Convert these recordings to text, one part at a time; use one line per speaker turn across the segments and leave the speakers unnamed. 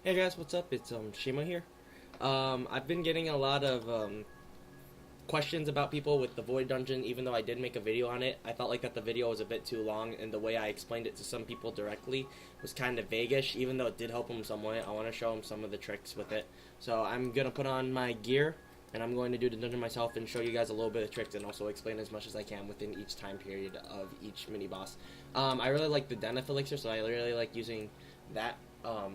Hey guys, what's up? It's Shima here. I've been getting a lot of questions about people with the Void Dungeon. Even though I did make a video on it, I felt like that the video was a bit too long, and the way I explained it to some people directly was kind of vaguish. Even though it did help them some way, I want to show them some of the tricks with it. So I'm gonna put on my gear, and I'm going to do the dungeon myself and show you guys a little bit of tricks, and also explain as much as I can within each time period of each mini boss. I really like the Deneth elixir, so I really like using that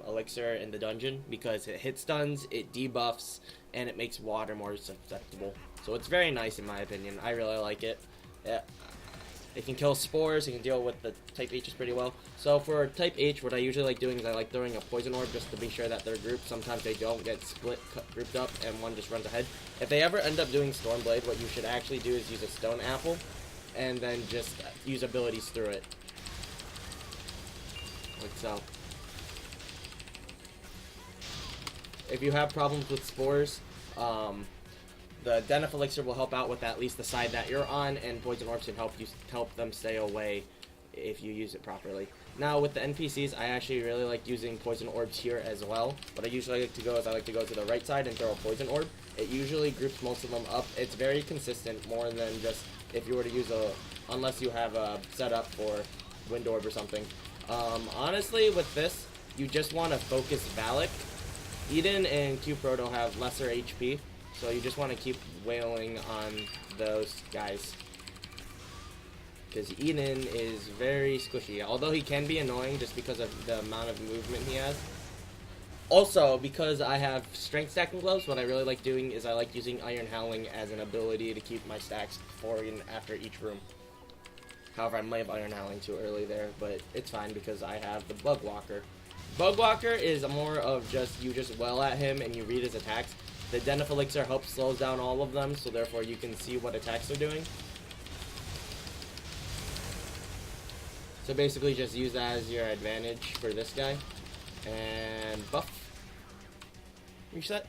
elixir in the dungeon because it hit stuns, it debuffs, and it makes water more susceptible. So it's very nice in my opinion. I really like it. Yeah. It can kill spores, it can deal with the type H's pretty well. So for type H, what I usually like doing is I like throwing a poison orb just to be sure that they're grouped. Sometimes they don't get split, grouped up, and one just runs ahead. If they ever end up doing Stormblade, what you should actually do is use a stone apple, and then just use abilities through it. Like so. If you have problems with spores, the Deneth elixir will help out with at least the side that you're on, and poison orbs can help them stay away if you use it properly. Now with the NPCs, I actually really like using poison orbs here as well. What I usually like to go is I like to go to the right side and throw a poison orb. It usually groups most of them up. It's very consistent, more than just if you were to use unless you have a setup for wind orb or something. Honestly, with this, you just want to focus Valak. Eden and Q-Proto have lesser HP, so you just want to keep wailing on those guys. Because Eden is very squishy, although he can be annoying just because of the amount of movement he has. Also, because I have strength stacking gloves, what I really like doing is I like using Iron Howling as an ability to keep my stacks before and after each room. However, I might have Iron Howling too early there, but it's fine because I have the Bug Walker. Bug Walker is more of you just well at him and you read his attacks. The Deneth elixir helps slows down all of them, so therefore you can see what attacks they're doing. So basically just use that as your advantage for this guy. And buff. Reset.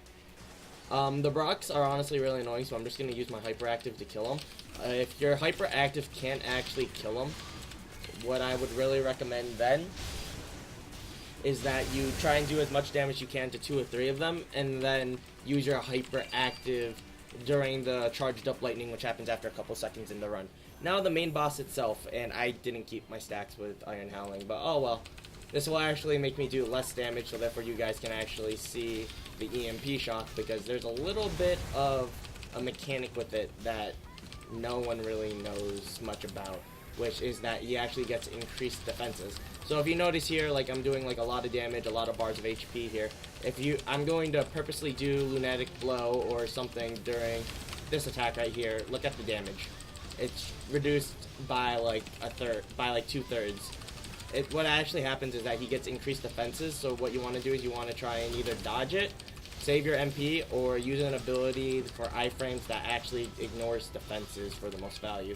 The Brocs are honestly really annoying, so I'm just going to use my hyperactive to kill them. If your hyperactive can't actually kill them, what I would really recommend then is that you try and do as much damage you can to 2 or 3 of them, and then use your hyperactive during the charged up lightning, which happens after a couple seconds in the run. Now the main boss itself, and I didn't keep my stacks with Iron Howling, but oh well. This will actually make me do less damage, so therefore you guys can actually see the EMP shock, because there's a little bit of a mechanic with it that no one really knows much about, which is that he actually gets increased defenses. So if you notice here, like I'm doing like a lot of damage, a lot of bars of HP here. I'm going to purposely do Lunatic Blow or something during this attack right here. Look at the damage. It's reduced by like like 2/3. What actually happens is that he gets increased defenses, so what you want to do is you want to try and either dodge it, save your MP, or use an ability for iframes that actually ignores defenses for the most value.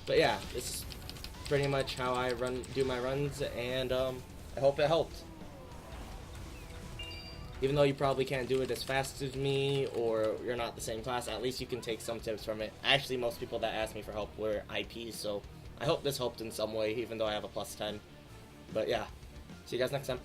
But yeah, this is pretty much how I do my runs, and I hope it helped. Even though you probably can't do it as fast as me, or you're not the same class, at least you can take some tips from it. Actually, most people that asked me for help were IPs, so I hope this helped in some way, even though I have a +10. But yeah, see you guys next time.